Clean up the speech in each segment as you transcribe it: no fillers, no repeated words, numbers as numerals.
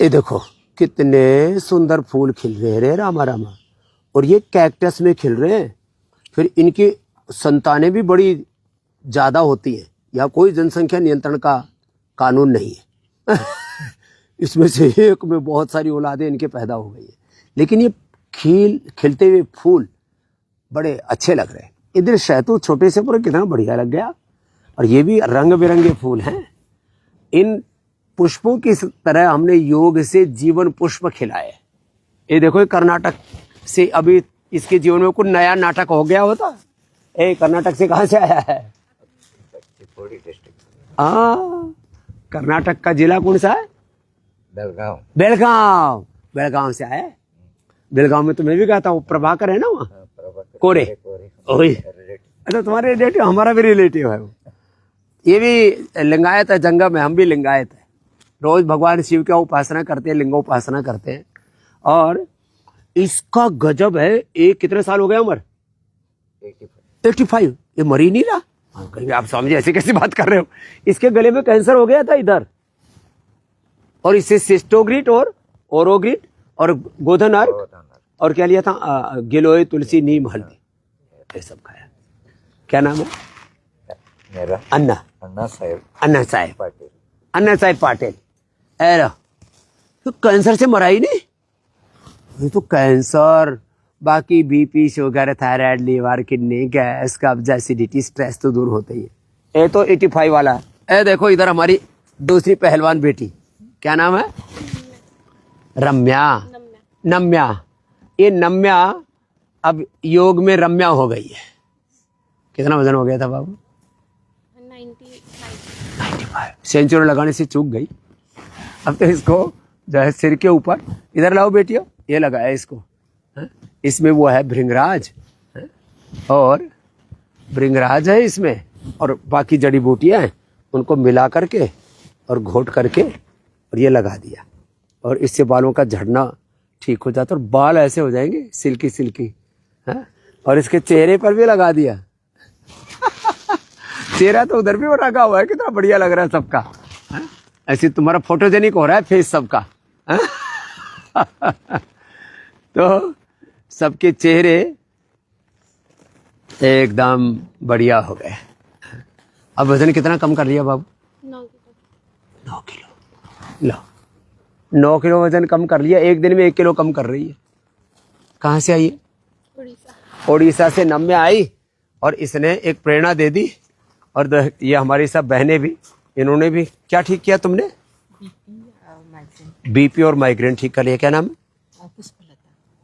ये देखो कितने सुंदर फूल खिल रहे हैं रामा रामा, और ये कैक्टस में खिल रहे हैं। फिर इनकी संतानें भी बड़ी ज्यादा होती हैं, या कोई जनसंख्या नियंत्रण का कानून नहीं है। इसमें से एक में बहुत सारी औलादें इनके पैदा हो गई है। लेकिन ये खिलते हुए फूल बड़े अच्छे लग रहे हैं। इधर शहतूत छोटे से पर कितना बढ़िया लग गया, और ये भी रंग बिरंगे फूल हैं। इन पुष्पों की तरह हमने योग से जीवन पुष्प खिलाए। ये देखो ये कर्नाटक से, अभी इसके जीवन में कुछ नया नाटक हो गया होता। कर्नाटक से कहाँ से आया है? कर्नाटक का जिला कौन सा है? बेलगांव। बेलगांव, बेलगांव से आया है। बेलगांव में तो मैं भी गया था, वो प्रभाकर है ना वहाँ, कोरे। अच्छा तुम्हारे रिलेटिव, हमारा भी रिलेटिव है वो। ये भी लिंगायत है, जंगम है, हम भी लिंगायत है। रोज भगवान शिव का उपासना करते हैं, लिंगोपासना करते हैं। और इसका गजब है, एक कितने साल हो गए उम्र? 85। ये मर ही नहीं रहा। कहीं आप समझे ऐसे कैसी बात कर रहे हो? इसके गले में कैंसर हो गया था इधर, और इससे सिस्टोग्रिट और ओरोग्रिट और गोधन अर्क और क्या लिया था, गिलोय, तुलसी, नीम, हल्दी, ये सब खाया। क्या नाम है मेरा? अन्ना साहेब पाटिल। अन्ना साहेब पाटिल। अरे तो कैंसर से मरा ही नहीं। ये तो कैंसर, बाकी BP, sugar, thyroid, liver, kidney, gas, कब्ज, एसिडिटी, स्ट्रेस तो दूर होते ही है। ये तो 85 वाला है। ए देखो इधर हमारी दूसरी पहलवान बेटी, क्या नाम है? रम्या। नम्या। ये नम्या अब योग में रम्या हो गई है। कितना वजन हो गया था बाबू? 95। सेंचुरी लगाने से चूक गई। अब तो इसको जो है सिर के ऊपर, इधर लाओ बेटियों, ये लगाया इसको। इसमें वो है भृंगराज, और भृंगराज है इसमें, और बाकी जड़ी बूटियां हैं, उनको मिला करके और घोट करके और ये लगा दिया, और इससे बालों का झड़ना ठीक हो जाता, और बाल ऐसे हो जाएंगे सिल्की सिल्की। और इसके चेहरे पर भी लगा दिया। चेहरा तो उधर भी लगा हुआ है, कितना बढ़िया लग रहा है सबका। ऐसे तुम्हारा फोटोजेनिक हो रहा है फेस सबका। तो सबके चेहरे एकदम बढ़िया हो गए। अब वजन कितना कम कर लिया बाबू? 9 किलो। लो 9 किलो वजन कम कर लिया। एक दिन में 1 किलो कम कर रही है। कहाँ से आई है? उड़ीसा से नम्या आई, और इसने एक प्रेरणा दे दी। और ये हमारी सब बहनें भी, इन्होंने भी क्या ठीक किया तुमने? बीपी और माइग्रेन ठीक कर लिया। क्या नाम है?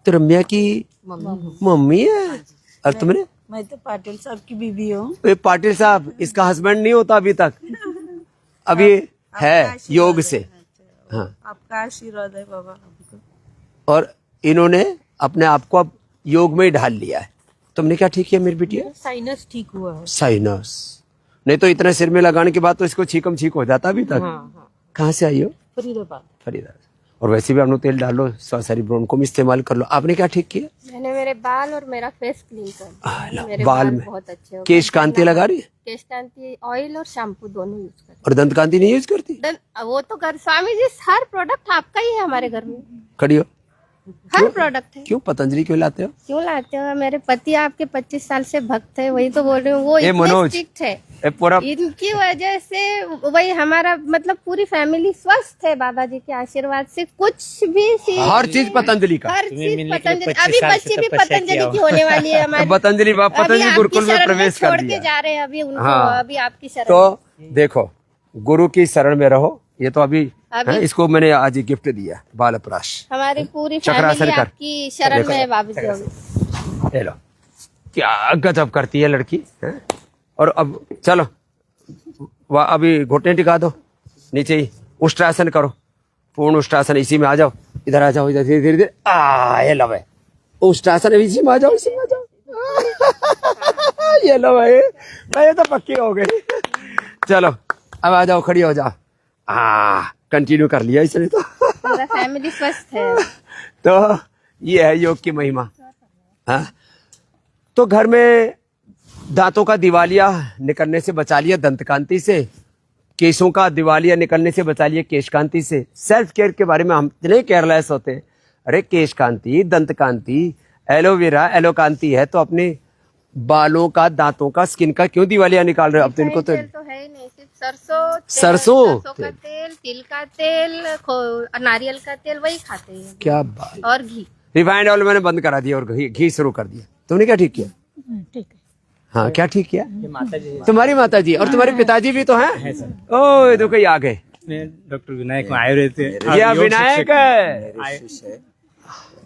तो रम्या की मम्मी है। और तुमने? मैं तो पाटिल साहब की बीबी हूँ। ये पाटिल साहब, इसका हस्बैंड नहीं होता अभी तक, अभी है योग से। हाँ, आपका आशीर्वाद है बाबा। और इन्होंने अपने आप को अब योग में ही ढाल लिया है। तुमने क्या ठीक किया मेरी बिटिया? साइनस ठीक हुआ है। साइनस, नहीं तो इतना सिर में लगाने के बाद तो इसको छीकम छीक हो जाता अभी तक। हाँ। कहाँ से आई हो? फरीदाबाद। और वैसे भी आपने तेल डाल लो, सारी ब्रोंको इस्तेमाल कर लो। आपने क्या ठीक किया? मैंने मेरे बाल और मेरा फेस क्लीन कर दिया। मेरे बाल में बहुत अच्छे हो गए। केश कांति लगा रही है? केश कांति ऑयल और शैम्पू दोनों यूज करते और दंत कांति नहीं यूज करती? वो तो कर स्वामी जी, हर प्रोडक्ट आपका ही है हमारे घर में। खड़ी हो। हर प्रोडक्ट है। क्यों पतंजलि क्यों लाते हो? क्यों लाते हो? मेरे पति आपके 25 साल से भक्त है, वही तो बोल रही हूँ। वो इतने स्ट्रिक्ट है, पूरा इनकी वजह से वही हमारा मतलब पूरी फैमिली स्वस्थ है बाबा जी के आशीर्वाद से। कुछ भी हर चीज पतंजलि का, हर चीज पतंजलि। अभी बच्ची भी पतंजलि की होने वाली है हमारी। पतंजलि गुरुकुल में प्रवेश कर छोड़ दिया। के जा रहे हैं अभी उनको। हाँ। अभी आपकी शरण। तो देखो, गुरु की शरण में रहो। ये तो अभी है, इसको मैंने आज ही गिफ्ट दिया, बालप्राश। हमारी पूरी चक्रासन फैमिली कर। आपकी शरण में है बाबू जी। ले लो, क्या गजब करती है लड़की है। और अब चलो अभी घुटने टिका दो, नीचे ही उष्ट्रासन करो, पूर्ण उष्ट्रासन। इसी में आ जाओ, इधर आ जाओ, इधर धीरे धीरे धीरे। ये लो भाई उष्ट्रासन, इसी में आ जाओ, इसी में आ जाओ। ये लो भाई, ये तो पक्की हो गई। चलो अब आ जाओ, खड़ी हो जाओ। कंटिन्यू कर लिया इसने तो। पूरा फैमिली स्वस्थ है। तो ये है योग की महिमा। हाँ, तो घर में दांतों का दिवालिया निकलने से बचा लिया दंत कांति से, केशों का दिवालिया निकलने से बचा लिए केश कांति से। सेल्फ केयर के बारे में हम इतने केयरलेस होते हैं। अरे केश कांति, दंत कांति, एलोवेरा, एलोकांति है तो अपने बालों का, दांतों का, स्किन का क्यों दिवालिया निकाल रहे हो? अब तो इनको तो तेल तो है ही नहीं, सिर्फ सरसों सरसों का तेल, तिल का तेल, नारियल का तेल, वही खाते हैं। क्या बात। और घी, रिफाइंड ऑयल मैंने बंद करा दिया और घी शुरू कर दिया। तुमने क्या ठीक किया? ठीक है। हाँ, क्या ठीक किया? तुम्हारी माता जी और तुम्हारे पिताजी भी तो हैं? ओह देखो ये आ गए, डॉक्टर विनायक में आए रहे थे। ये विनायक है।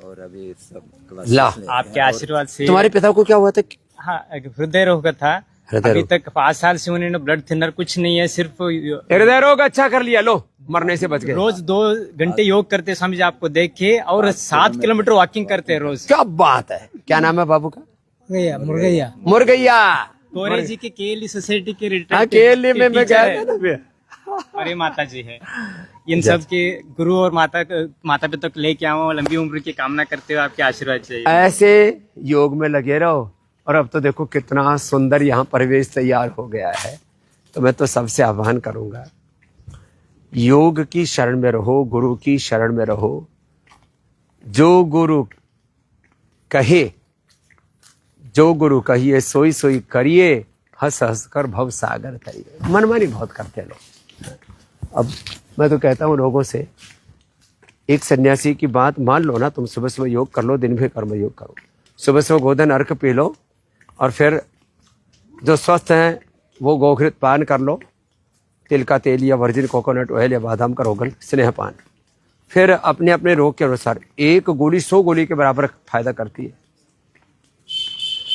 और अभी सब क्लास ला, आपके आशीर्वाद से। तुम्हारे पिता को क्या हुआ था? हाँ, हृदय रोग का था। हृदय अभी रोग। तक 5 साल से उन्होंने ब्लड थिनर कुछ नहीं है, सिर्फ हृदय रोग अच्छा कर लिया, लो मरने से बच गए। रोज 2 घंटे योग करते स्वामी जी आपको देख के, और 7 किलोमीटर वॉकिंग करते हैं रोज। क्या बात है। क्या नाम है बाबू का? मुर्गैया मुर्गैया। कोरे जी के केएलई सोसाइटी के हाँ, रिटायर्ड केएलई में मैं गया था ना फिर। और ये माता जी है। इन सब के गुरु और माता पिता को लेके आऊँ, लंबी उम्र की कामना करते हुए आपके आशीर्वाद चाहिए। ऐसे योग में लगे रहो। और अब तो देखो कितना सुंदर यहाँ परिवेश तैयार हो गया है। तो मैं तो सबसे आह्वान करूंगा, योग की शरण में रहो, गुरु की शरण में रहो। जो गुरु कहे, जो गुरु कहिए सोई सोई करिए, हंस हंस कर भव सागर तरिए। मनमानी बहुत करते हैं लोग। अब मैं तो कहता हूँ लोगों से, एक सन्यासी की बात मान लो ना, तुम सुबह सुबह योग कर लो, दिन भर कर्म योग करो, सुबह सुबह गोधन अर्घ पी लो, और फिर जो स्वस्थ हैं वो गोघृत पान कर लो, तिल का तेल या वर्जिन कोकोनट ऑयल या बादाम का रोगन स्नेहपान। फिर अपने अपने रोग के अनुसार एक गोली 100 गोली के बराबर फायदा करती है।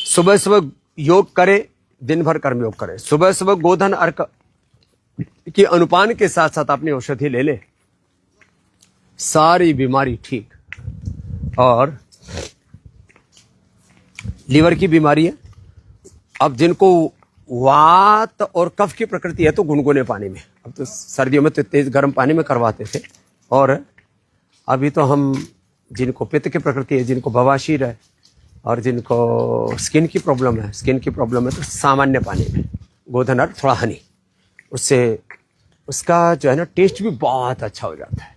सुबह सुबह योग करे, दिन भर कर्म योग करे, सुबह सुबह गोधन अर्घ की अनुपान के साथ साथ अपनी औषधि ले ले, सारी बीमारी ठीक। और लीवर की बीमारी है, अब जिनको वात और कफ की प्रकृति है तो गुनगुने पानी में, अब तो सर्दियों में तो तेज गर्म पानी में करवाते थे, और अभी तो हम जिनको पित्त की प्रकृति है, जिनको बवासीर है और जिनको स्किन की प्रॉब्लम है तो सामान्य पानी में गोधन अर्घ, थोड़ा हनी, उससे उसका जो है ना टेस्ट भी बहुत अच्छा हो जाता है।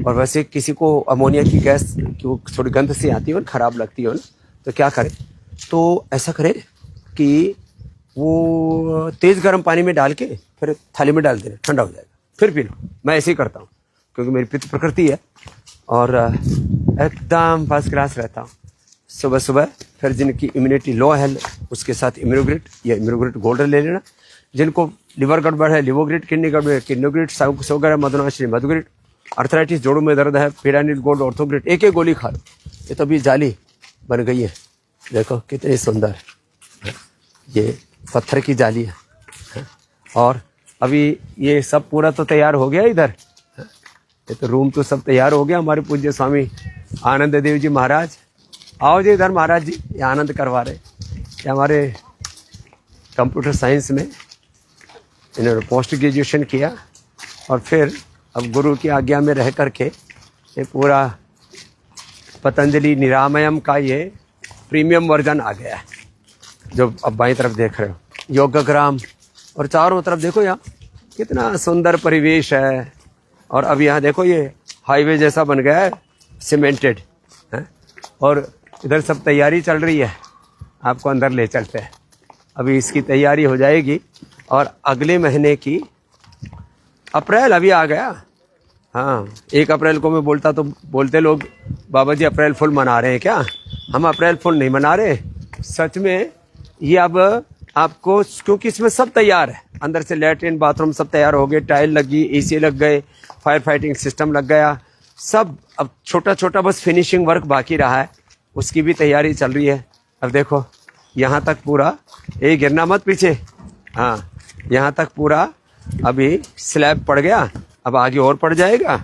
और वैसे किसी को अमोनिया की गैस की वो थोड़ी गंध सी आती हो, खराब लगती हो ना, तो क्या करे, तो ऐसा करे कि वो तेज़ गर्म पानी में डाल के फिर थाली में डाल देना, ठंडा हो जाएगा, फिर पी लो। मैं ऐसे ही करता हूँ क्योंकि मेरी पित्त प्रकृति है और एकदम फर्स्ट क्लास रहता हूँ। सुबह सुबह फिर जिनकी इम्यूनिटी लो है उसके साथ इम्यूनोग्रिट या इम्यूनोग्रिट गोल्ड ले लेना, जिनको लिवर गड़बड़ है लिवोग्रिट, किडनी गड़बड़ है किडनोग्रिट, शुगर है मधुनाश्री मधुग्रिट, अर्थराइटिस जोड़ों में दर्द है पिरानिल गोल्ड ऑर्थोग्रिट, एक एक गोली खा लो। ये तो अभी जाली बन गई है, देखो कितनी सुंदर है, ये पत्थर की जाली है। और अभी ये सब पूरा तो तैयार हो गया इधर, ये तो रूम तो सब तैयार हो गया। हमारे पूज्य स्वामी आनंद देव जी महाराज, आओ जी इधर महाराज जी, ये आनंद करवा रहे। ये हमारे कंप्यूटर साइंस में इन्होंने पोस्ट ग्रेजुएशन किया और फिर अब गुरु की आज्ञा में रह करके ये पूरा पतंजलि निरामयम का ये प्रीमियम वर्जन आ गया है, जो अब बाईं तरफ देख रहे हो, योगग्राम। और चारों तरफ देखो यहाँ कितना सुंदर परिवेश है। और अब यहाँ देखो ये हाईवे जैसा बन गया है, सीमेंटेड है, और इधर सब तैयारी चल रही है। आपको अंदर ले चलते हैं, अभी इसकी तैयारी हो जाएगी और अगले महीने की अप्रैल अभी आ गया। हाँ, 1 अप्रैल को मैं बोलता तो बोलते लोग बाबा जी अप्रैल फुल मना रहे हैं क्या? हम अप्रैल फुल नहीं मना रहे, सच में ये अब आपको, क्योंकि इसमें सब तैयार है, अंदर से लैट्रिन बाथरूम सब तैयार हो गए, टाइल लगी, एसी लग गए, फायर फाइटिंग सिस्टम लग गया, सब अब छोटा छोटा बस फिनिशिंग वर्क बाकी रहा है, उसकी भी तैयारी चल रही है। अब देखो यहाँ तक पूरा, ये गिरना मत पीछे, हाँ यहाँ तक पूरा अभी स्लैब पड़ गया, अब आगे और पड़ जाएगा।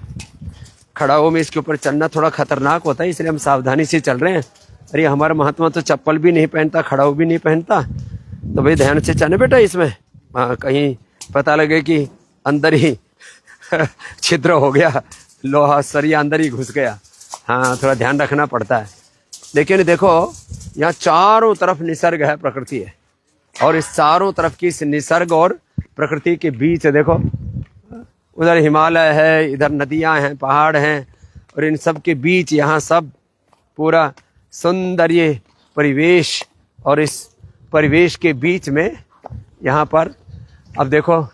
खड़ाओं में इसके ऊपर चलना थोड़ा खतरनाक होता है, इसलिए हम सावधानी से चल रहे हैं। अरे हमारा महात्मा तो चप्पल भी नहीं पहनता, खड़ाऊ भी नहीं पहनता, तो भाई ध्यान से चलना बेटा इसमें, हाँ कहीं पता लगे कि अंदर ही छिद्र हो गया, लोहा सरिया अंदर ही घुस गया, हाँ थोड़ा ध्यान रखना पड़ता है। लेकिन देखो यहाँ चारों तरफ निसर्ग है, प्रकृति है, और इस चारों तरफ की इस निसर्ग और प्रकृति के बीच देखो, उधर हिमालय है, इधर नदियां हैं, पहाड़ हैं, और इन सब के बीच यहाँ सब पूरा सुंदर ये परिवेश, और इस परिवेश के बीच में यहाँ पर अब देखो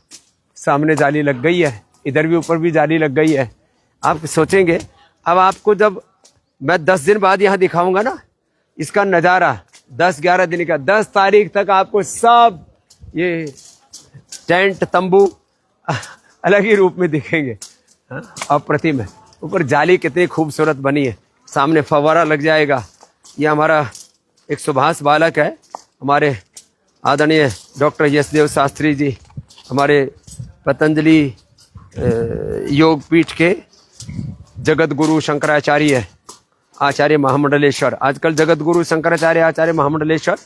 सामने जाली लग गई है, इधर भी ऊपर भी जाली लग गई है। आप सोचेंगे अब आपको जब मैं 10 दिन बाद यहाँ दिखाऊंगा ना इसका नज़ारा, 10-11 दिन का, 10 तारीख तक आपको सब ये टेंट तंबू अलग ही रूप में दिखेंगे। अप्रतिम है। ऊपर जाली कितनी खूबसूरत बनी है, सामने फव्वारा लग जाएगा। ये हमारा एक सुभाष बालक है, हमारे आदरणीय डॉक्टर यशदेव शास्त्री जी, हमारे पतंजलि योग पीठ के जगत गुरु शंकराचार्य आचार्य महामंडलेश्वर, आजकल जगत गुरु शंकराचार्य आचार्य महामंडलेश्वर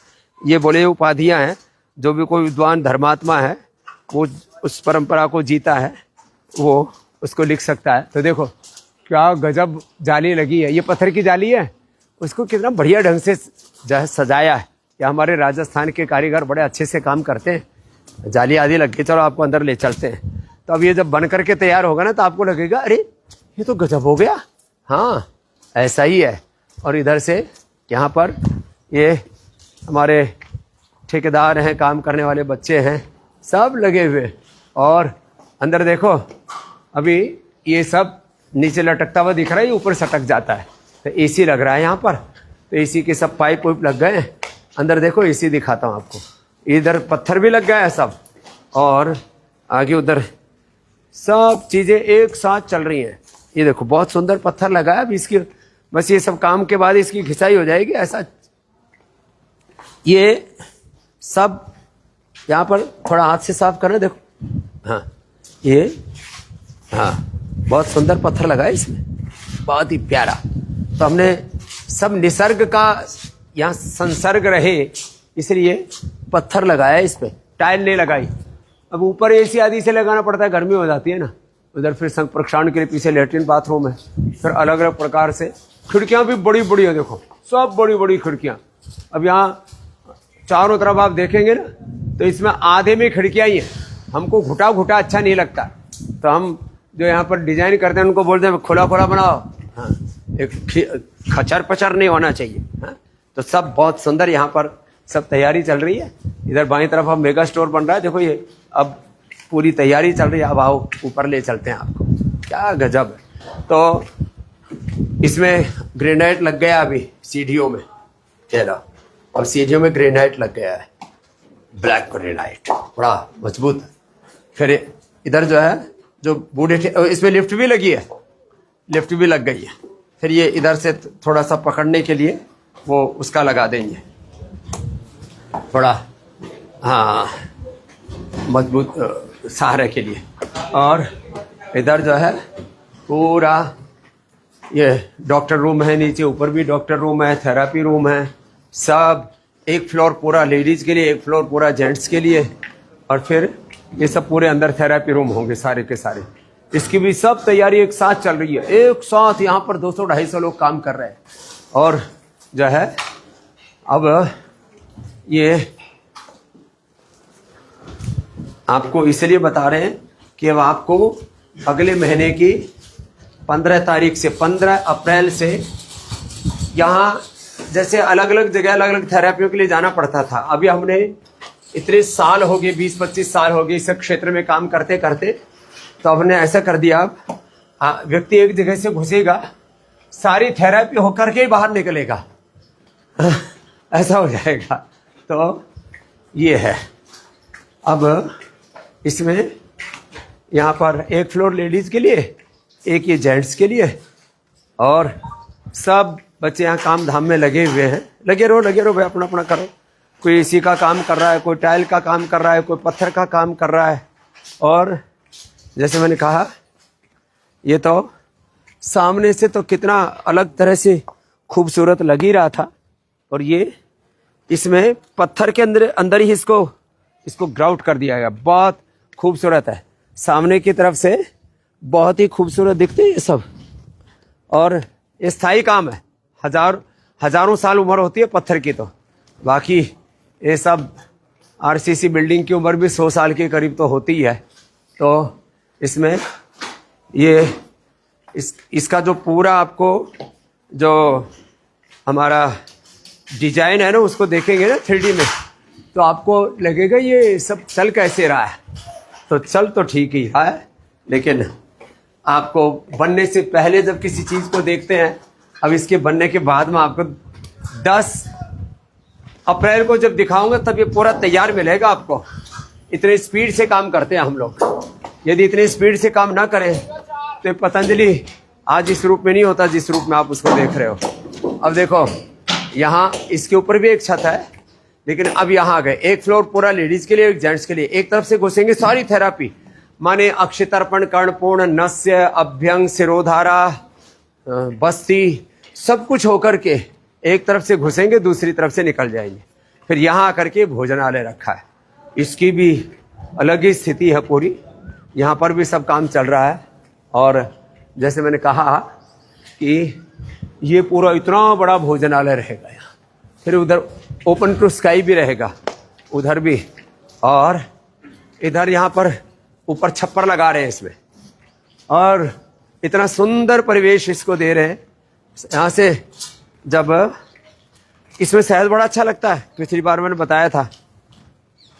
ये बोले उपाधियां हैं। जो भी कोई विद्वान धर्मात्मा है वो उस परंपरा को जीता है, वो उसको लिख सकता है। तो देखो क्या गजब जाली लगी है, ये पत्थर की जाली है, उसको कितना बढ़िया ढंग से जो है सजाया है। या हमारे राजस्थान के कारीगर बड़े अच्छे से काम करते हैं। जाली आदि लग गई, चलो आपको अंदर ले चलते हैं। तो अब ये जब बन करके तैयार होगा ना तो आपको लगेगा अरे ये तो गजब हो गया। हाँ ऐसा ही है। और इधर से यहाँ पर ये हमारे ठेकेदार हैं, काम करने वाले बच्चे हैं, सब लगे हुए। और अंदर देखो अभी ये सब नीचे लटकता हुआ दिख रहा है, ऊपर सटक जाता है। तो एसी लग रहा है यहाँ पर, तो एसी के सब पाइप वाइप लग गए हैं। अंदर देखो एसी दिखाता हूँ आपको, इधर पत्थर भी लग गया है सब, और आगे उधर सब चीज़ें एक साथ चल रही हैं। ये देखो बहुत सुंदर पत्थर लगा है। अभी इसकी बस ये सब काम के बाद इसकी घिसाई हो जाएगी। ऐसा ये सब यहाँ पर थोड़ा हाथ से साफ करना, देखो हाँ ये हाँ बहुत सुंदर पत्थर लगा है इसमें, बहुत ही प्यारा। तो हमने सब निसर्ग का यहाँ संसर्ग रहे इसलिए पत्थर लगाया इस पे, टाइल नहीं लगाई। अब ऊपर एसी आदि से लगाना पड़ता है, गर्मी हो जाती है ना। उधर फिर संग प्रक्षालन के लिए पीछे लेटरिन बाथरूम है, फिर अलग अलग प्रकार से खिड़कियाँ भी बड़ी बड़ी है, देखो सब बड़ी बड़ी खिड़कियाँ। अब यहाँ चारों तरफ आप देखेंगे ना तो इसमें आधे में खिड़कियाँ ही हैं। हमको घुटा घुटा अच्छा नहीं लगता, तो हम जो यहाँ पर डिजाइन करते हैं उनको बोलते हैं खुला खुला बनाओ। हाँ एक खचर पचर नहीं होना चाहिए। हाँ तो सब बहुत सुंदर यहाँ पर सब तैयारी चल रही है। इधर बाईं तरफ अब मेगा स्टोर बन रहा है, देखो ये अब पूरी तैयारी चल रही है। अब आओ ऊपर ले चलते हैं आपको, क्या गजब है। तो इसमें ग्रेनाइट लग गया अभी सीढ़ियों में, चलो और सीढ़ियों में ग्रेनाइट लग गया है, ब्लैक ग्रेनाइट बड़ा मजबूत है। फिर इधर जो है जो बूढ़े इसमें लिफ्ट भी लगी है, लिफ्ट भी लग गई है। फिर ये इधर से थोड़ा सा पकड़ने के लिए वो उसका लगा देंगे थोड़ा, हाँ मजबूत सहारे के लिए। और इधर जो है पूरा ये डॉक्टर रूम है, नीचे ऊपर भी डॉक्टर रूम है, थेरेपी रूम है, सब एक फ्लोर पूरा लेडीज़ के लिए, एक फ्लोर पूरा जेंट्स के लिए, और फिर ये सब पूरे अंदर थेरेपी रूम होंगे सारे के सारे। इसकी भी सब तैयारी एक साथ चल रही है, एक साथ यहाँ पर 200-250 लोग काम कर रहे हैं। और जो है अब ये आपको इसलिए बता रहे हैं कि अब आपको अगले महीने की 15 तारीख से 15 अप्रैल से यहाँ जैसे अलग अलग जगह अलग अलग थेरेपियों के लिए जाना पड़ता था। अभी हमने इतने साल हो गए, 20-25 साल हो गए इस क्षेत्र में काम करते करते, तो हमने ऐसा कर दिया अब व्यक्ति एक जगह से घुसेगा, सारी थेरेपी होकर के ही बाहर निकलेगा, ऐसा हो जाएगा। तो ये है अब इसमें यहाँ पर एक फ्लोर लेडीज़ के लिए, एक ये जेंट्स के लिए, और सब बच्चे यहाँ काम धाम में लगे हुए हैं। लगे रहो भाई, अपना अपना करो। कोई एसी का काम कर रहा है, कोई टाइल का काम कर रहा है, कोई पत्थर का काम कर रहा है। और जैसे मैंने कहा ये तो सामने से तो कितना अलग तरह से खूबसूरत लग ही रहा था, और ये इसमें पत्थर के अंदर ही इसको ग्राउट कर दिया गया। बहुत खूबसूरत है, सामने की तरफ से बहुत ही खूबसूरत दिखते हैं ये सब। और ये स्थायी काम है, हजारों साल उम्र होती है पत्थर की। तो बाकी ये सब आरसीसी बिल्डिंग की उम्र भी 100 साल के करीब तो होती है। तो इसमें ये इसका जो पूरा आपको जो हमारा डिजाइन है ना, उसको देखेंगे ना 3D में, तो आपको लगेगा ये सब चल कैसे रहा है। तो चल तो ठीक ही रहा है, लेकिन आपको बनने से पहले जब किसी चीज़ को देखते हैं, अब इसके बनने के बाद में आपको 10 अप्रैल को जब दिखाऊंगा तब ये पूरा तैयार मिलेगा आपको। इतने स्पीड से काम करते हैं हम लोग। यदि इतनी स्पीड से काम ना करें तो पतंजलि आज इस रूप में नहीं होता जिस रूप में आप उसको देख रहे हो। अब देखो, यहाँ इसके ऊपर भी एक छत है, लेकिन अब यहाँ आ गए, एक फ्लोर पूरा लेडीज के लिए, एक जेंट्स के लिए। एक तरफ से घुसेंगे सारी थेरापी, माने अक्षतर्पण, कर्णपूर्ण, नस्य, अभ्यंग, सिरोधारा, बस्ती, सब कुछ होकर के एक तरफ से घुसेंगे, दूसरी तरफ से निकल जाएंगे। फिर यहाँ आकर के भोजनालय रखा है, इसकी भी अलग ही स्थिति है पूरी। यहाँ पर भी सब काम चल रहा है। और जैसे मैंने कहा कि ये पूरा इतना बड़ा भोजनालय रहेगा यहाँ। फिर उधर ओपन टू स्काई भी रहेगा, उधर भी। और इधर यहाँ पर ऊपर छप्पर लगा रहे हैं इसमें, और इतना सुंदर परिवेश इसको दे रहे हैं। यहाँ से जब इसमें शहद बड़ा अच्छा लगता है, पिछली बार मैंने बताया था,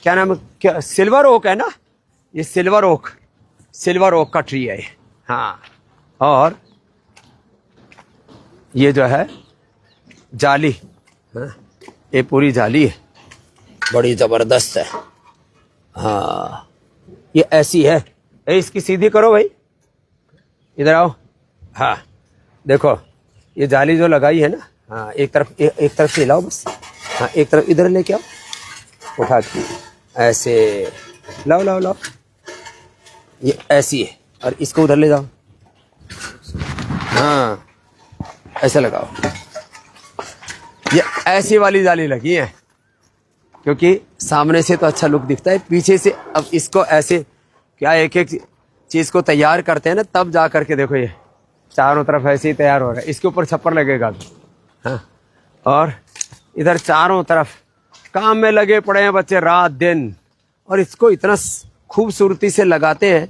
क्या नाम, क्या सिल्वर ओक है ना, ये सिल्वर ओक का ट्री है ये। हाँ, और ये जो है जाली, हाँ, ये पूरी जाली है, बड़ी जबरदस्त है। हाँ, ये ऐसी है। इसकी सीधी करो भाई, इधर आओ। हाँ देखो, ये जाली जो लगाई है ना, हाँ एक तरफ से हिलाओ बस। हाँ एक तरफ इधर लेके आओ, उठा के ऐसे लाओ। ये ऐसी है, और इसको उधर ले जाओ। हाँ ऐसे लगाओ। ये ऐसी वाली जाली लगी है, क्योंकि सामने से तो अच्छा लुक दिखता है, पीछे से अब इसको ऐसे क्या एक चीज़ को तैयार करते हैं ना, तब जा करके देखो ये चारों तरफ ऐसे ही तैयार हो रहा है। इसके ऊपर छप्पर लगेगा। हाँ, और इधर चारों तरफ काम में लगे पड़े हैं बच्चे रात दिन, और इसको इतना खूबसूरती से लगाते हैं,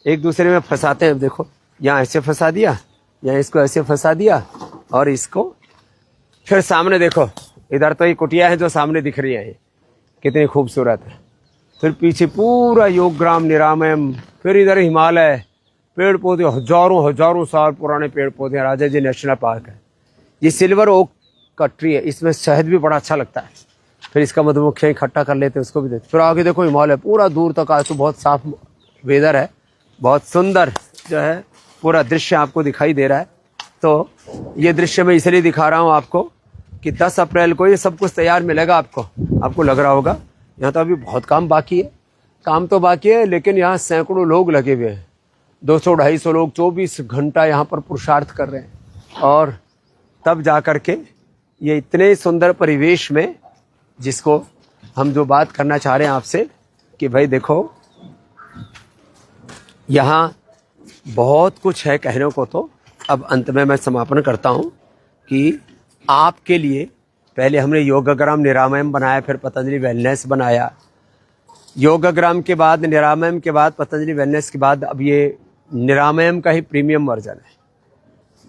एक दूसरे में फंसाते हैं। देखो, यहाँ ऐसे फंसा दिया, यहाँ इसको ऐसे फंसा दिया, और इसको फिर सामने देखो, इधर तो ये कुटिया है जो सामने दिख रही है, कितनी खूबसूरत है। फिर पीछे पूरा योगग्राम निरामयम, फिर इधर हिमालय, पेड़ पौधे हजारों साल पुराने पेड़ पौधे हैं। राजा जी नेशनल पार्क है। ये सिल्वर ओक का ट्री है, इसमें शहद भी बड़ा अच्छा लगता है। फिर इसका मधुमक्खियाँ इकट्ठा कर लेते हैं, उसको भी देते। फिर आगे देखो हिमालय पूरा दूर तक, आज तो बहुत साफ वेदर है, बहुत सुंदर जो है पूरा दृश्य आपको दिखाई दे रहा है। तो ये दृश्य मैं इसलिए दिखा रहा हूँ आपको कि 10 अप्रैल को ये सब कुछ तैयार मिलेगा आपको लग रहा होगा यहाँ तो अभी बहुत काम बाकी है। काम तो बाकी है, लेकिन यहाँ सैकड़ों लोग लगे हुए हैं, 200-250 लोग 24 घंटा यहाँ पर पुरुषार्थ कर रहे हैं। और तब जा कर के ये इतने सुंदर परिवेश में, जिसको हम जो बात करना चाह रहे हैं आपसे कि भाई देखो, यहाँ बहुत कुछ है कहने को। तो अब अंत में मैं समापन करता हूँ कि आपके लिए पहले हमने योगग्राम निरामयम बनाया, फिर पतंजलि वेलनेस बनाया। योगग्राम के बाद, निरामयम के बाद, पतंजलि वेलनेस के बाद अब ये निरामयम का ही प्रीमियम वर्जन है।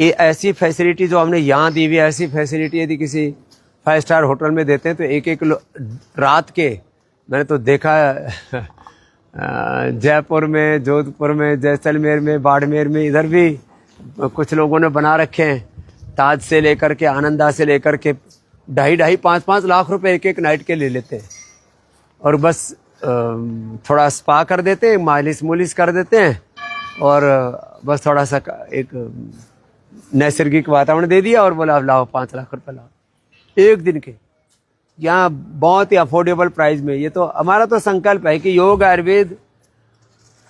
ये ऐसी फैसिलिटी जो हमने यहाँ दी हुई है, ऐसी फैसिलिटी यदि किसी 5 स्टार होटल में देते हैं तो एक रात के, मैंने तो देखा जयपुर में, जोधपुर में, जैसलमेर में, बाड़मेर में, इधर भी कुछ लोगों ने बना रखे हैं। ताज से लेकर के, आनंदा से लेकर के 2.5 5 लाख रुपए एक नाइट के ले लेते हैं, और बस थोड़ा स्पा कर देते हैं, मालिश कर देते हैं, और बस थोड़ा सा एक नैसर्गिक वातावरण दे दिया, और बोला लाओ 5 लाख रुपए लाओ एक दिन के। यहाँ बहुत ही अफोर्डेबल प्राइस में। ये तो हमारा तो संकल्प है कि योग, आयुर्वेद,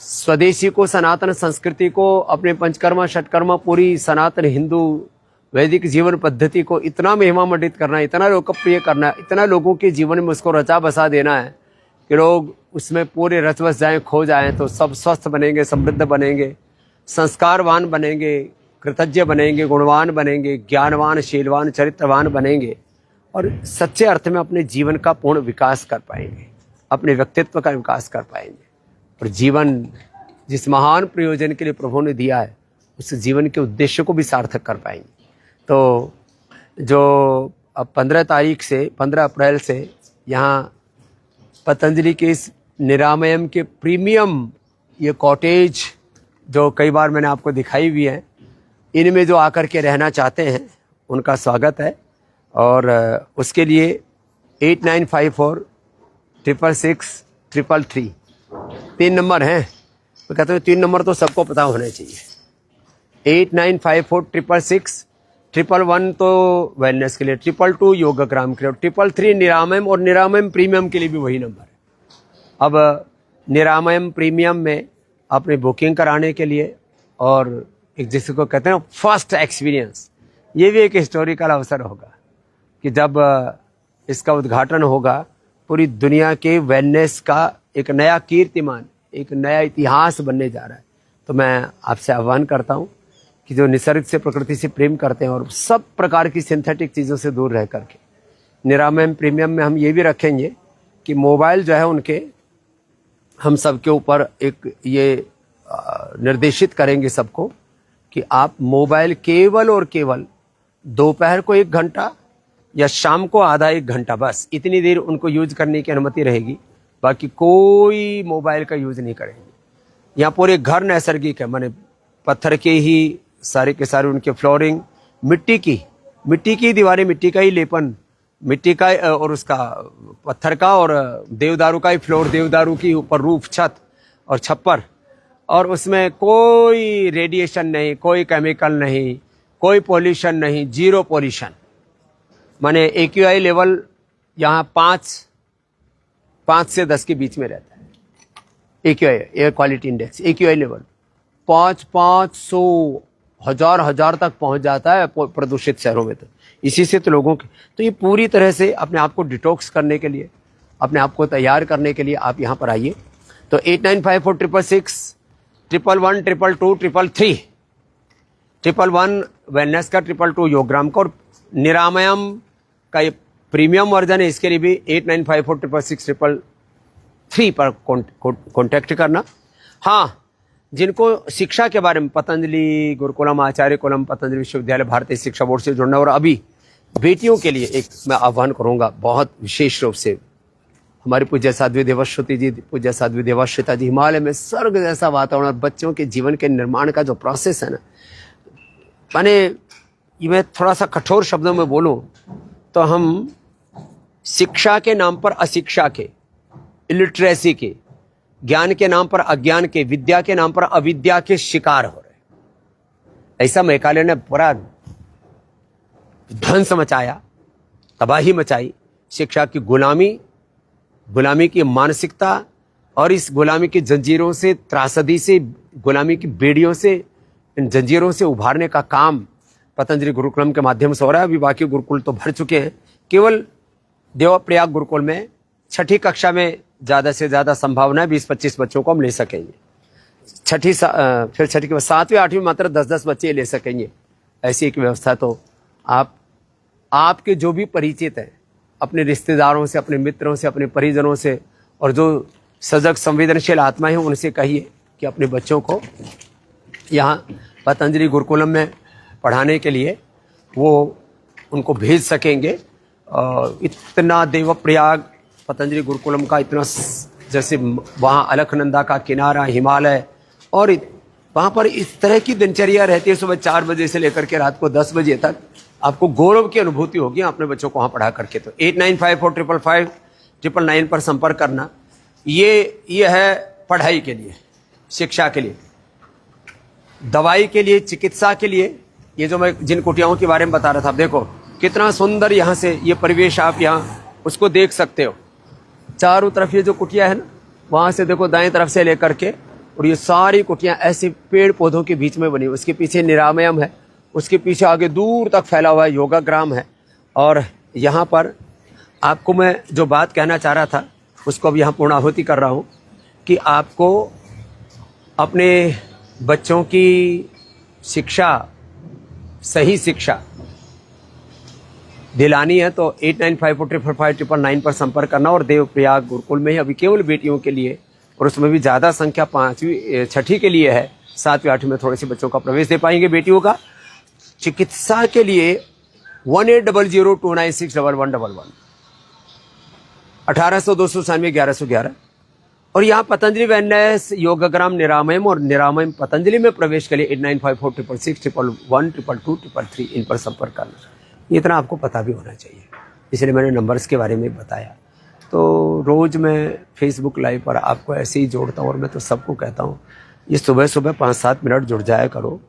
स्वदेशी को, सनातन संस्कृति को, अपने पंचकर्मा षटकर्मा, पूरी सनातन हिंदू वैदिक जीवन पद्धति को इतना महिमा मंडित करना है, इतना लोकप्रिय करना है, इतना लोगों के जीवन में उसको रचा बसा देना है कि लोग उसमें पूरे रच बस जाएँ, खो जाएँ, तो सब स्वस्थ बनेंगे, समृद्ध बनेंगे, संस्कारवान बनेंगे, कृतज्ञ बनेंगे, गुणवान बनेंगे, ज्ञानवान, शीलवान, चरित्रवान बनेंगे, और सच्चे अर्थ में अपने जीवन का पूर्ण विकास कर पाएंगे। अपने व्यक्तित्व का विकास कर पाएंगे और जीवन जिस महान प्रयोजन के लिए प्रभु ने दिया है उस जीवन के उद्देश्य को भी सार्थक कर पाएंगे। तो जो अब 15 अप्रैल से यहाँ पतंजलि के इस निरामयम के प्रीमियम ये कॉटेज जो कई बार मैंने आपको दिखाई हुई है, इनमें जो आकर के रहना चाहते हैं उनका स्वागत है। और उसके लिए 8954666333 3 नंबर हैं। तो कहते हैं 3 नंबर तो सबको पता होने चाहिए। 8954666333 तो वेलनेस के लिए, 222 योगग्राम के लिए, 333 निरामयम और निरामयम प्रीमियम के लिए भी वही नंबर है। अब निरामयम प्रीमियम में अपनी बुकिंग कराने के लिए और एक जिसको कहते हैं फर्स्ट एक्सपीरियंस, ये भी एक हिस्टोरिकल अवसर होगा कि जब इसका उद्घाटन होगा पूरी दुनिया के वेलनेस का एक नया कीर्तिमान, एक नया इतिहास बनने जा रहा है। तो मैं आपसे आह्वान करता हूँ कि जो निसर्ग से, प्रकृति से प्रेम करते हैं और सब प्रकार की सिंथेटिक चीज़ों से दूर रह करके, निरामयम प्रीमियम में हम ये भी रखेंगे कि मोबाइल जो है उनके, हम सबके ऊपर एक ये निर्देशित करेंगे सबको कि आप मोबाइल केवल और केवल दोपहर को 1 घंटा या शाम को आधा 1 घंटा, बस इतनी देर उनको यूज करने की अनुमति रहेगी। बाकी कोई मोबाइल का यूज नहीं करेंगे। यहाँ पूरे घर नैसर्गिक है, माने पत्थर के ही सारे के सारे उनके फ्लोरिंग, मिट्टी की दीवारें, मिट्टी का ही लेपन, मिट्टी का और उसका पत्थर का, और देवदारू का ही फ्लोर, देवदारू की ऊपर रूफ, छत और छप्पर, और उसमें कोई रेडिएशन नहीं, कोई केमिकल नहीं, कोई पॉल्यूशन नहीं, 0 पॉल्यूशन। माने AQI लेवल यहाँ 5 से 10 के बीच में रहता है। AQI, air quality index, AQI level 500 हजार तक पहुंच जाता है प्रदूषित शहरों में। तो इसी से तो लोगों के, तो ये पूरी तरह से अपने आप को डिटॉक्स करने के लिए, अपने आप को तैयार करने के लिए आप यहाँ पर आइए। तो 8954666111222233 111 वेलनेस का, 222 योगग्राम का, और निरामयम का ये प्रीमियम वर्जन है, इसके लिए भी 8954666333 पर कॉन्टैक्ट करना। हाँ, जिनको शिक्षा के बारे में पतंजलि गुरुकुलम, आचार्य कुलम, पतंजलि विश्वविद्यालय, भारतीय शिक्षा बोर्ड से जुड़ना, और अभी बेटियों के लिए एक मैं आह्वान करूंगा बहुत विशेष रूप से, हमारी पूज्य साध्वी देवश्रुति जी, पूज्य साध्वी देवाश्रिता जी, हिमालय में स्वर्ग जैसा वातावरण, बच्चों के जीवन के निर्माण का जो प्रोसेस है ना, माने ये मैं थोड़ा सा कठोर शब्दों में बोलूं तो हम शिक्षा के नाम पर अशिक्षा के, इलिटरेसी के, ज्ञान के नाम पर अज्ञान के, विद्या के नाम पर अविद्या के शिकार हो रहे। ऐसा मेघालय ने पूरा ध्वंस मचाया, तबाही मचाई, शिक्षा की गुलामी की मानसिकता, और इस गुलामी की जंजीरों से, त्रासदी से, गुलामी की बेड़ियों से, इन जंजीरों से उभारने का काम पतंजलि गुरुकुलम के माध्यम से हो रहा है। अभी बाकी गुरुकुल तो भर चुके हैं। केवल देवप्रयाग गुरुकुल में 6ठी कक्षा में ज़्यादा से ज़्यादा संभावना है 20-25 बच्चों को हम ले सकेंगे। फिर छठी के बाद 7वीं 8वीं मात्र 10-10 बच्चे ले सकेंगे। ऐसी एक व्यवस्था तो आपके जो भी परिचित हैं, अपने रिश्तेदारों से, अपने मित्रों से, अपने परिजनों से, और जो सजग संवेदनशील आत्माएं हैं उनसे कहिए कि अपने बच्चों को यहाँ पतंजलि गुरुकुलम में पढ़ाने के लिए वो उनको भेज सकेंगे। इतना देवप्रयाग पतंजलि गुरुकुलम का इतना, जैसे वहाँ अलकनंदा का किनारा, हिमालय, और वहाँ पर इस तरह की दिनचर्या रहती है। सुबह 4 बजे से लेकर के रात को 10 बजे तक आपको गौरव की अनुभूति होगी अपने बच्चों को वहाँ पढ़ा करके। तो 8954555999 पर संपर्क करना। ये है पढ़ाई के लिए, शिक्षा के लिए, दवाई के लिए, चिकित्सा के लिए। ये जो मैं जिन कुटियाओं के बारे में बता रहा था, देखो कितना सुंदर यहाँ से ये परिवेश, आप यहाँ उसको देख सकते हो। चारों तरफ ये जो कुटिया है ना, वहाँ से देखो दाएं तरफ से लेकर के, और ये सारी कुटियाँ ऐसे पेड़ पौधों के बीच में बनी। उसके पीछे निरामयम है, उसके पीछे आगे दूर तक फैला हुआ है योगाग्राम है। और यहाँ पर आपको मैं जो बात कहना चाह रहा था उसको अब यहाँ पूर्णाहुति कर रहा हूँ कि आपको अपने बच्चों की शिक्षा, सही शिक्षा दिलानी है तो 89545599 पर संपर्क करना। और देवप्रयाग गुरुकुल में ही अभी केवल बेटियों के लिए, और उसमें भी ज़्यादा संख्या 5वीं 6ठी के लिए है, 7वीं 8वीं में थोड़े से बच्चों का प्रवेश दे पाएंगे बेटियों का। चिकित्सा के लिए 180029611111 1800-297-1111। और यहाँ पतंजलि वेलनेस, योगग्राम, निरामयम और निरामयम पतंजलि में प्रवेश के लिए 89546611222233 इन पर संपर्क करना। इतना आपको पता भी होना चाहिए, इसलिए मैंने नंबर्स के बारे में बताया। तो रोज़ मैं फेसबुक लाइव पर आपको ऐसे ही जोड़ता हूँ, और मैं तो सबको कहता हूँ ये सुबह सुबह 5-7 मिनट जुड़ जाया करो,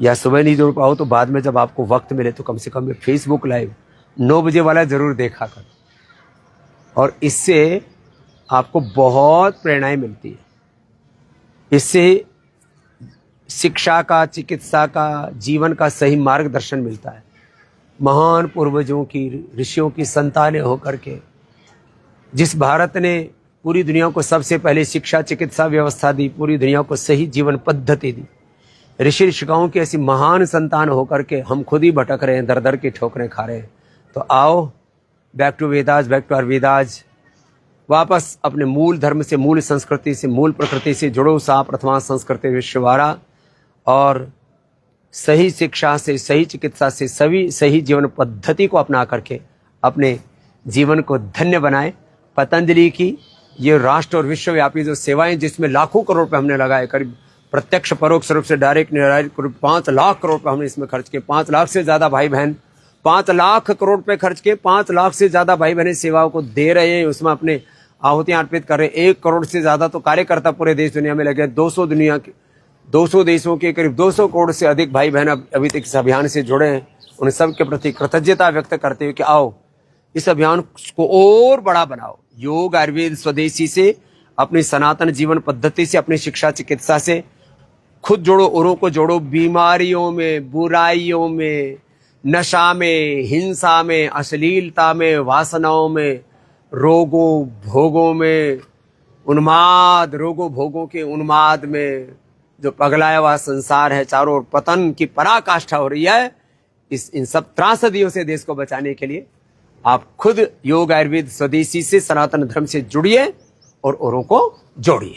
या सुबह नहीं जुड़ पाओ तो बाद में जब आपको वक्त मिले तो कम से कम फेसबुक लाइव 9 बजे वाला ज़रूर देखा करो। और इससे आपको बहुत प्रेरणाएं मिलती है। इससे शिक्षा का, चिकित्सा का, जीवन का सही मार्गदर्शन मिलता है। महान पूर्वजों की, ऋषियों की संतानें होकर के जिस भारत ने पूरी दुनिया को सबसे पहले शिक्षा, चिकित्सा व्यवस्था दी, पूरी दुनिया को सही जीवन पद्धति दी, ऋषि ऋषिकाओं की ऐसी महान संतान होकर के हम खुद ही भटक रहे हैं, दर दर की ठोकरें खा रहे हैं। तो आओ, back to Vedas, back to our Vedas, वापस अपने मूल धर्म से, मूल संस्कृति से, मूल प्रकृति से जुड़ो। सा प्रथमा संस्कृति विश्ववारा। और सही शिक्षा से, सही चिकित्सा से, सही जीवन पद्धति को अपना करके अपने जीवन को धन्य बनाएं। पतंजलि की ये राष्ट्र और विश्वव्यापी जो सेवाएं, जिसमें लाखों करोड़ रुपए हमने लगाए, करीब प्रत्यक्ष परोक्ष रूप से, डायरेक्ट निर्डायरेक्ट, करीब 5 लाख करोड़ रुपए हमने इसमें खर्च किए। 5 लाख से ज़्यादा भाई बहन, 5 लाख करोड़ रुपए खर्च के 5 लाख से ज़्यादा भाई बहन सेवाओं को दे रहे हैं, उसमें अपने आहुतियां अर्पित कर रहे हैं। 1 करोड़ से ज़्यादा तो कार्यकर्ता पूरे देश दुनिया में लगे। 200 देशों के करीब 200 करोड़ से अधिक भाई बहन अभी तक इस अभियान से जुड़े हैं। उन सब के प्रति कृतज्ञता व्यक्त करते हुए कि आओ इस अभियान को और बड़ा बनाओ। योग, आयुर्वेद, स्वदेशी से, अपनी सनातन जीवन पद्धति से, अपनी शिक्षा, चिकित्सा से खुद जोड़ो, औरों को जोड़ो। बीमारियों में, बुराइयों में, नशा में, हिंसा में, अश्लीलता में, वासनाओं में, रोगों भोगों में, उन्माद, रोगों भोगों के उन्माद में जो पगलाया हुआ संसार है, चारों ओर पतन की पराकाष्ठा हो रही है, इन सब त्रासदियों से देश को बचाने के लिए आप खुद योग, आयुर्वेद, स्वदेशी से, सनातन धर्म से जुड़िए और औरों को जोड़िए।